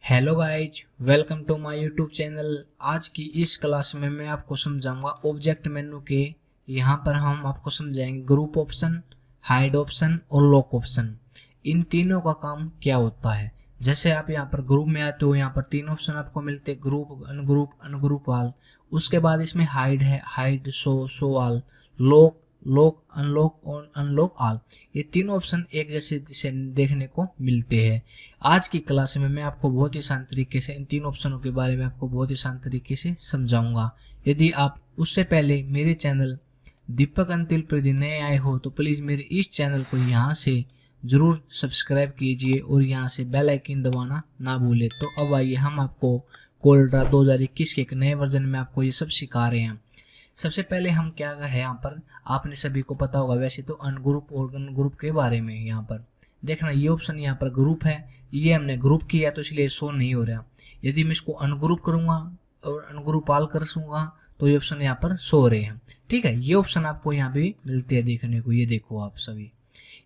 Hello guys, welcome to my YouTube channel. आज की इस क्लास में मैं आपको समझाऊंगा ऑब्जेक्ट मेनू के। यहाँ पर हम आपको समझाएंगे ग्रुप ऑप्शन, हाइड ऑप्शन और लॉक ऑप्शन। इन तीनों का काम क्या होता है। जैसे आप यहाँ पर ग्रुप में आते हो, यहाँ पर तीन ऑप्शन आपको मिलते हैं, ग्रुप, अनग्रुप ऑल। उसके बाद इसमें हाइड है, hide, show all, lock, lock, unlock और अनलॉक ऑल। ये तीनों ऑप्शन एक जैसे देखने को मिलते हैं। आज की क्लास में मैं आपको बहुत ही आसान तरीके से इन तीन ऑप्शनों के बारे में आपको बहुत ही आसान तरीके से समझाऊंगा। यदि आप उससे पहले मेरे चैनल दीपक अंतिल पर नए आए हो तो प्लीज़ मेरे इस चैनल को यहाँ से ज़रूर सब्सक्राइब कीजिए और यहाँ से बेल आइकन दबाना ना भूलें। तो अब आइए हम आपको कोल्ड्रा 2021 के एक नए वर्जन में आपको ये सब सिखा रहे हैं। सबसे पहले हम क्या है, यहाँ पर आपने सभी को पता होगा वैसे तो अनग्रुप और अनग्रुप के बारे में। यहाँ पर देखना, ये ऑप्शन यहाँ पर ग्रुप है, ये हमने ग्रुप किया तो इसलिए शो नहीं हो रहा। यदि मैं इसको अनग्रुप करूँगा और अनग्रुप ऑल कर दूंगा तो ये ऑप्शन यहाँ पर शो हो रहे हैं। ठीक है, ये ऑप्शन आपको यहाँ पे मिलते हैं देखने को। ये देखो आप सभी,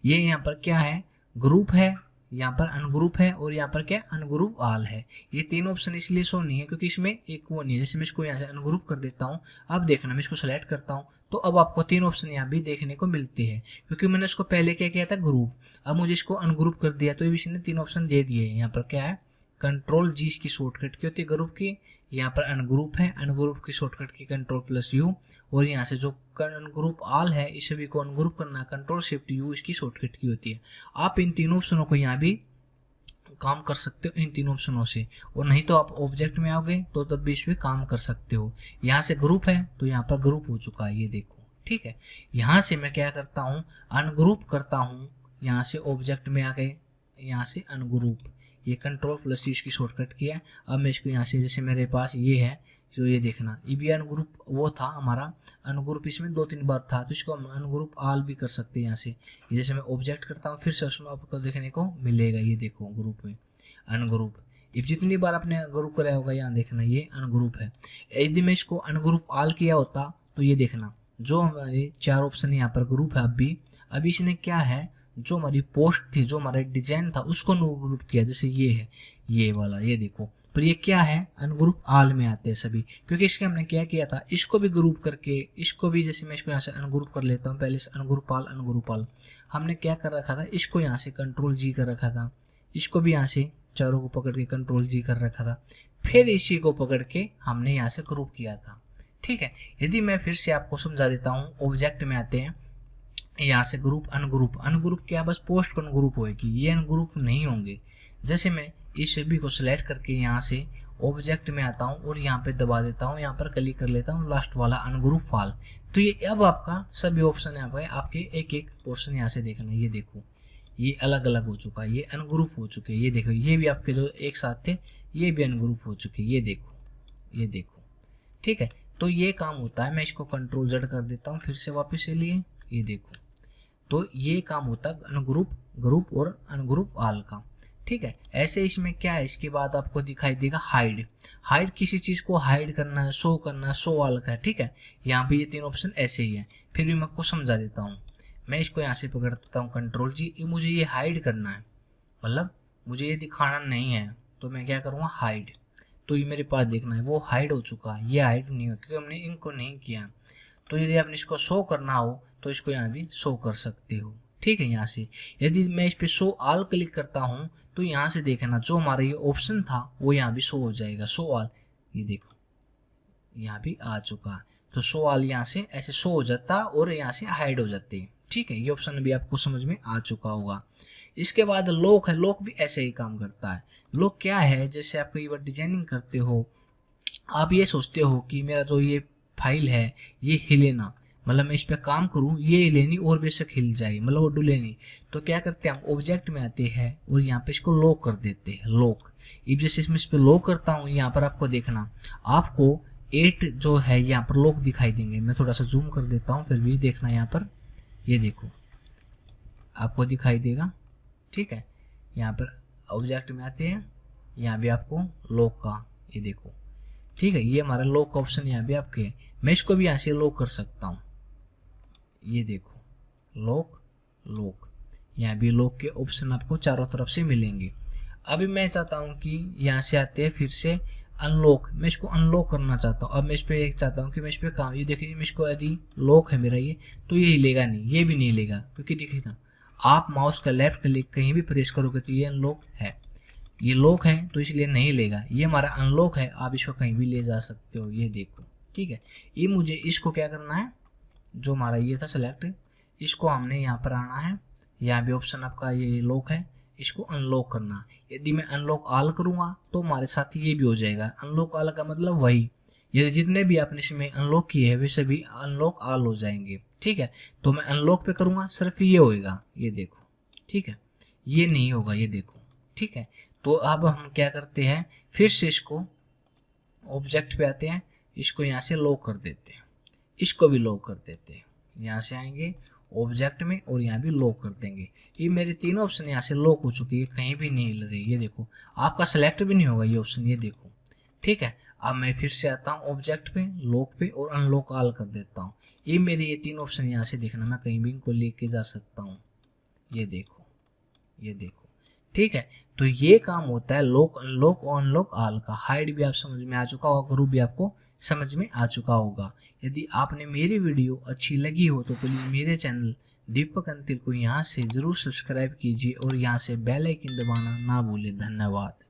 ये यहाँ पर क्या है, ग्रुप है, यहाँ पर अनग्रुप है और यहाँ पर क्या अनग्रुप ऑल है। ये तीन ऑप्शन इसलिए शो नहीं है क्योंकि इसमें एक वो नहीं है। जैसे मैं इसको यहाँ से अनग्रुप कर देता हूँ, अब देखना मैं इसको सेलेक्ट करता हूँ तो अब आपको तीन ऑप्शन यहाँ भी देखने को मिलते हैं। क्योंकि मैंने इसको पहले क्या किया था, ग्रुप, अब मुझे इसको अनग्रुप कर दिया तो इसने तीन ऑप्शन दे दिए। यहाँ पर क्या है, कंट्रोल जी इसकी शॉर्टकट की होती है ग्रुप की, यहाँ पर अनग्रुप है, अनग्रुप की शॉर्टकट की कंट्रोल प्लस यू, और यहाँ से जो अनग्रुप ऑल है इस सभी को अनग्रुप करना कंट्रोल शिफ्ट यू इसकी शॉर्टकट की होती है। आप इन तीनों ऑप्शनों को यहाँ भी काम कर सकते हो इन तीनों ऑप्शनों से, और नहीं तो आप ऑब्जेक्ट में आओगे तो तब भी इस पर काम कर सकते हो। यहाँ से ग्रुप है तो यहाँ पर ग्रुप हो चुका है, ये देखो। ठीक है, यहाँ से मैं क्या करता हूँ, अनग्रुप करता हूँ, यहाँ से ऑब्जेक्ट में आ गए, यहाँ से अनग्रुप, ये कंट्रोल प्लस इसकी शॉर्टकट किया। अब मैं इसको यहाँ से, जैसे मेरे पास ये है तो ये देखना, ये भी अनग्रुप वो था हमारा, अनग्रुप इसमें 2-3 बार था तो इसको हम अनग्रुप ऑल भी कर सकते हैं। यहाँ से जैसे मैं ऑब्जेक्ट करता हूँ फिर से उसमें आपको देखने को मिलेगा, ये देखो ग्रुप में अनग्रुप। इफ जितनी बार आपने ग्रुप कराया होगा यहाँ देखना ये अनग्रुप है। यदि मैं इसको अनग्रुप ऑल किया होता तो ये देखना, जो हमारे चार ऑप्शन यहाँ पर ग्रुप है अभी इसने क्या है, जो हमारी पोस्ट थी, जो हमारा डिजाइन था उसको नो ग्रुप किया। जैसे ये है ये वाला, ये देखो, पर ये क्या है, अनग्रुप ऑल में आते हैं सभी। क्योंकि इसके हमने क्या किया था, इसको भी ग्रुप करके, इसको भी, जैसे मैं इसको यहाँ से अनग्रुप कर लेता हूँ, पहले से अनग्रुप ऑल हमने क्या कर रखा था, इसको यहाँ से कंट्रोल जी कर रखा था, इसको भी यहाँ से चारों को पकड़ के कंट्रोल जी कर रखा था, फिर इसी को पकड़ के हमने यहाँ से ग्रुप किया था। ठीक है, यदि मैं फिर से आपको समझा देता हूँ, ऑब्जेक्ट में आते हैं, यहाँ से ग्रुप, अनग्रुप क्या, बस पोस्ट अनग्रुप होगी, ये अनग्रुप नहीं होंगे। जैसे मैं इस सभी को सिलेक्ट करके यहाँ से ऑब्जेक्ट में आता हूँ और यहाँ पे दबा देता हूँ, यहाँ पर क्लिक कर लेता हूँ लास्ट वाला अनग्रुप ऑल, तो ये अब आपका सभी ऑप्शन यहाँ पे आपके एक एक पोर्शन यहाँ से देखना। ये देखो, ये अलग अलग हो चुका है, ये अनग्रुप हो चुके हैं। ये देखो, ये भी आपके जो एक साथ थे ये भी अनग्रुप हो चुके हैं, ये देखो, ये देखो। ठीक है, तो ये काम होता है। मैं इसको कंट्रोल जेड कर देता हूँ फिर से वापस से लिए, ये देखो, तो ये काम होता है अनग्रुप, ग्रुप और अनग्रुप ऑल का। ठीक है, ऐसे इसमें क्या है, इसके बाद आपको दिखाई देगा हाइड किसी चीज़ को हाइड करना है, शो करना है, शो ऑल का है। ठीक है, यहाँ पे ये तीन ऑप्शन ऐसे ही है। फिर भी मैं आपको समझा देता हूँ, मैं इसको यहाँ से पकड़ देता हूँ कंट्रोल जी, मुझे ये हाइड करना है, मतलब मुझे ये दिखाना नहीं है तो मैं क्या करूँगा, हाइड, तो ये मेरे पास देखना है वो हाइड हो चुका है, ये हाइड नहीं हो क्योंकि हमने इनको नहीं किया। तो यदि आपने इसको शो करना हो तो इसको यहाँ भी शो कर सकते हो। ठीक है, यहाँ से यदि मैं इस पे शो ऑल क्लिक करता हूँ तो यहाँ से देखना जो हमारा ये ऑप्शन था वो यहाँ भी शो हो जाएगा, शो ऑल, ये देखो यहाँ भी आ चुका है। तो शो ऑल यहाँ से ऐसे शो हो जाता और यहाँ से हाइड हो जाते हैं। ठीक है, ये ऑप्शन भी आपको समझ में आ चुका होगा। इसके बाद लॉक है, लॉक भी ऐसे ही काम करता है। लॉक क्या है, जैसे आप कई बार डिजाइनिंग करते हो, आप ये सोचते हो कि मेरा जो ये फाइल है ये हिले ना, मतलब मैं इस पर काम करूँ ये हिले नहीं और बेशक हिल जाए, मतलब वो डुले नहीं। तो क्या करते हैं, हम ऑब्जेक्ट में आते हैं और यहाँ पे इसको लॉक कर देते हैं, लॉक। इस जैसे इसमें इस पर लॉक करता हूँ, यहाँ पर आपको देखना, आपको 8 जो है यहाँ पर लॉक दिखाई देंगे। मैं थोड़ा सा जूम कर देता हूँ फिर भी देखना, यहाँ पर ये देखो आपको दिखाई देगा। ठीक है, यहाँ पर ऑब्जेक्ट में आते हैं, यहाँ भी आपको लॉक का ये देखो। ठीक है, ये हमारा लॉक ऑप्शन यहाँ भी आपके है। मैं इसको भी यहाँ से लॉक कर सकता हूँ, ये देखो लॉक, लॉक, यहाँ भी लॉक के ऑप्शन आपको चारों तरफ से मिलेंगे। अभी मैं चाहता हूँ कि यहाँ से आते हैं फिर से अनलॉक, मैं इसको अनलॉक करना चाहता हूँ। अब मैं इस पर चाहता हूँ कि मैं इस पर काम, ये देखिए मैं इसको यदि लॉक है मेरा ये, तो ये हिलेगा नहीं, ये भी नहीं हिलेगा, क्योंकि देखिए ना आप माउस का लेफ्ट क्लिक कहीं भी प्रेस करोगे तो ये अनलॉक है, ये लॉक है तो इसलिए नहीं लेगा। ये हमारा अनलॉक है, आप इसको कहीं भी ले जा सकते हो, ये देखो ठीक है। ये मुझे इसको क्या करना है, जो हमारा ये था सेलेक्ट, इसको हमने यहाँ पर आना है, यहाँ भी ऑप्शन आपका ये लॉक है, इसको अनलॉक करना। यदि मैं अनलॉक ऑल करूँगा तो हमारे साथ ये भी हो जाएगा। अनलॉक ऑल का मतलब वही, ये जितने भी आपने इसमें अनलॉक किए हैं वे सभी अनलॉक ऑल हो जाएंगे, ठीक है। तो मैं अनलॉक पे करूँगा, सिर्फ ये होएगा, ये देखो ठीक है, ये नहीं होगा, ये देखो ठीक है। तो अब हम क्या करते हैं, फिर से इसको ऑब्जेक्ट पे आते हैं, इसको यहाँ से लॉक कर देते हैं, इसको भी लॉक कर देते हैं, यहाँ से आएंगे ऑब्जेक्ट में और यहाँ भी लॉक कर देंगे। ये मेरे तीनों ऑप्शन यहाँ से लॉक हो चुके हैं, कहीं भी नहीं हिल रही, ये देखो आपका सेलेक्ट भी नहीं होगा ये ऑप्शन, ये देखो ठीक है। अब मैं फिर से आता हूँ ऑब्जेक्ट पे, लॉक पे और अनलॉक ऑल कर देता हूँ। ये मेरे ये तीन ऑप्शन यहाँ से देखना, मैं कहीं भी इनको लेके जा सकता हूँ, ये देखो ये देखो ठीक है। तो ये काम होता है लॉक अनलॉक और अनलॉक ऑल का। हाइड भी आप समझ में आ चुका होगा, ग्रुप भी आपको समझ में आ चुका होगा। यदि आपने मेरी वीडियो अच्छी लगी हो तो प्लीज़ मेरे चैनल दीपक अंतिल को यहाँ से ज़रूर सब्सक्राइब कीजिए और यहाँ से बेल आइकन दबाना ना भूलें। धन्यवाद।